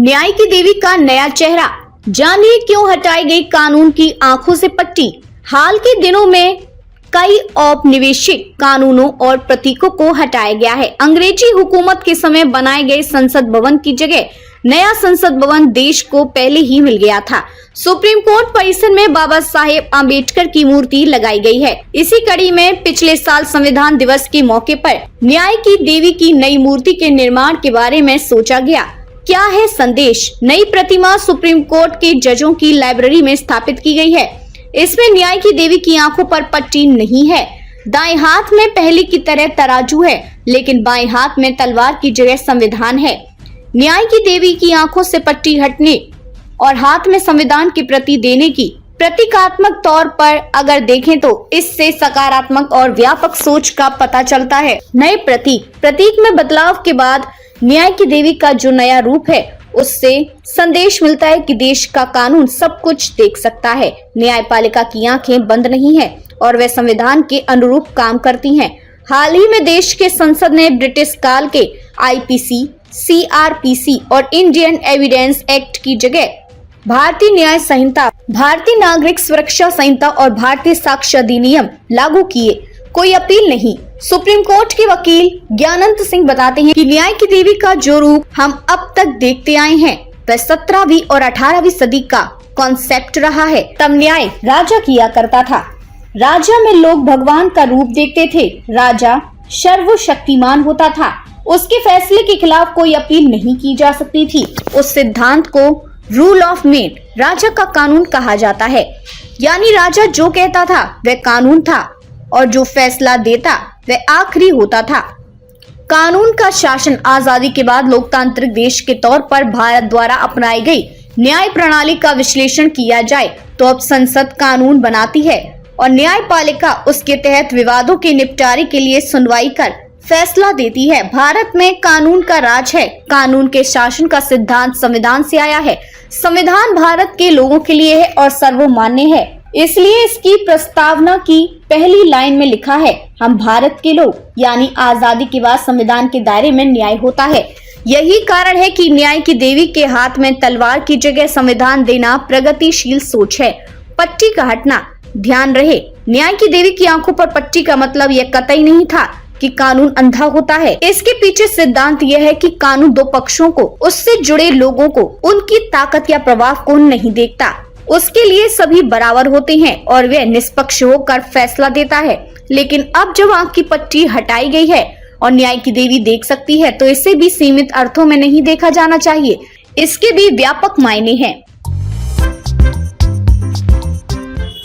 न्याय की देवी का नया चेहरा, जानिए क्यों हटाई गई कानून की आंखों से पट्टी। हाल के दिनों में कई औपनिवेशिक कानूनों और प्रतीकों को हटाया गया है। अंग्रेजी हुकूमत के समय बनाए गए संसद भवन की जगह नया संसद भवन देश को पहले ही मिल गया था। सुप्रीम कोर्ट परिसर में बाबा साहेब आम्बेडकर की मूर्ति लगाई गई है। इसी कड़ी में पिछले साल संविधान दिवस के मौके पर न्याय की देवी की नई मूर्ति के निर्माण के बारे में सोचा गया। क्या है संदेश? नई प्रतिमा सुप्रीम कोर्ट के जजों की लाइब्रेरी में स्थापित की गई है। इसमें न्याय की देवी की आंखों पर पट्टी नहीं है। दाएं हाथ में पहले की तरह तराजू है, लेकिन बाएं हाथ में तलवार की जगह संविधान है। न्याय की देवी की आंखों से पट्टी हटने और हाथ में संविधान की प्रति देने की प्रतीकात्मक तौर पर अगर देखें तो इससे सकारात्मक और व्यापक सोच का पता चलता है। नए प्रतीक में बदलाव के बाद न्याय की देवी का जो नया रूप है, उससे संदेश मिलता है कि देश का कानून सब कुछ देख सकता है। न्यायपालिका की आंखें बंद नहीं है और वे संविधान के अनुरूप काम करती हैं। हाल ही में देश के संसद ने ब्रिटिश काल के आईपीसी, सीआरपीसी और इंडियन एविडेंस एक्ट की जगह भारतीय न्याय संहिता, भारतीय नागरिक सुरक्षा संहिता और भारतीय साक्ष्य अधिनियम लागू किए। कोई अपील नहीं। सुप्रीम कोर्ट के वकील ज्ञानंत सिंह बताते हैं कि न्याय की देवी का जो रूप हम अब तक देखते आए हैं, वह 17वीं और 18वीं सदी का कॉन्सेप्ट रहा है। तब न्याय राजा किया करता था। राजा में लोग भगवान का रूप देखते थे। राजा सर्वशक्तिमान होता था। उसके फैसले के खिलाफ कोई अपील नहीं की जा सकती थी। उस सिद्धांत को रूल ऑफ मेड, राजा का कानून कहा जाता है। यानी राजा जो कहता था वह कानून था और जो फैसला देता वह आखिरी होता था। कानून का शासन आजादी के बाद लोकतांत्रिक देश के तौर पर भारत द्वारा अपनाई गई न्याय प्रणाली का विश्लेषण किया जाए तो अब संसद कानून बनाती है और न्यायपालिका उसके तहत विवादों के निपटारे के लिए सुनवाई कर फैसला देती है। भारत में कानून का राज है। कानून के शासन का सिद्धांत संविधान से आया है। संविधान भारत के लोगों के लिए है और सर्वमान्य है। इसलिए इसकी प्रस्तावना की पहली लाइन में लिखा है, हम भारत के लोग, यानी आजादी के बाद संविधान के दायरे में न्याय होता है। यही कारण है कि न्याय की देवी के हाथ में तलवार की जगह संविधान देना प्रगतिशील सोच है। पट्टी का हटना, ध्यान रहे, न्याय की देवी की आंखों पर पट्टी का मतलब यह कतई नहीं था कि कानून अंधा होता है। इसके पीछे सिद्धांत यह है कि कानून दो पक्षों को, उससे जुड़े लोगों को, उनकी ताकत या प्रभाव को नहीं देखता। उसके लिए सभी बराबर होते हैं और वह निष्पक्ष होकर फैसला देता है। लेकिन अब जब आंख की पट्टी हटाई गई है और न्याय की देवी देख सकती है, तो इसे भी सीमित अर्थों में नहीं देखा जाना चाहिए। इसके भी व्यापक मायने हैं।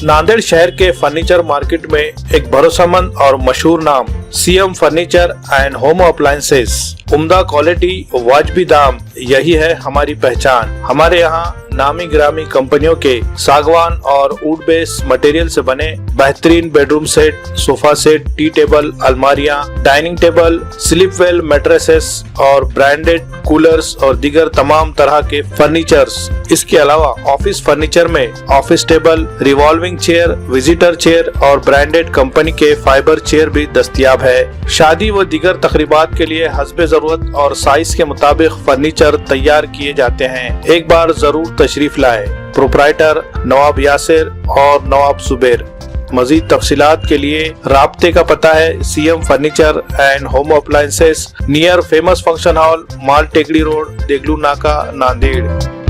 नांदेड़ शहर के फर्नीचर मार्केट में एक भरोसेमंद और मशहूर नाम CM furniture and home appliances. उम्दा क्वालिटी, वाजबी दाम, यही है हमारी पहचान। हमारे यहाँ नामी ग्रामी कंपनियों के सागवान और वुड बेस मटेरियल से बने बेहतरीन bedroom set, sofa set, tea table, अलमारियां, dining table, sleep well mattresses और ब्रांडेड कूलर्स और दीगर तमाम तरह के फर्नीचर्स। इसके अलावा ऑफिस फर्नीचर में office table, revolving chair, visitor chair और ब्रांडेड कंपनी के फाइबर चेयर भी दस्तयाब है। शादी व दीगर तकरीबात के लिए हस्बे जरूरत और साइज के मुताबिक फर्नीचर तैयार किए जाते हैं। एक बार जरूर तशरीफ लाए। प्रोप्राइटर नवाब यासिर और नवाब सुबेर। मजीद तफसीलात के लिए राब्ते का पता है CM furniture and home appliances, near famous function hall, Mal Tekdi road, Deglur नाका, नांदेड़।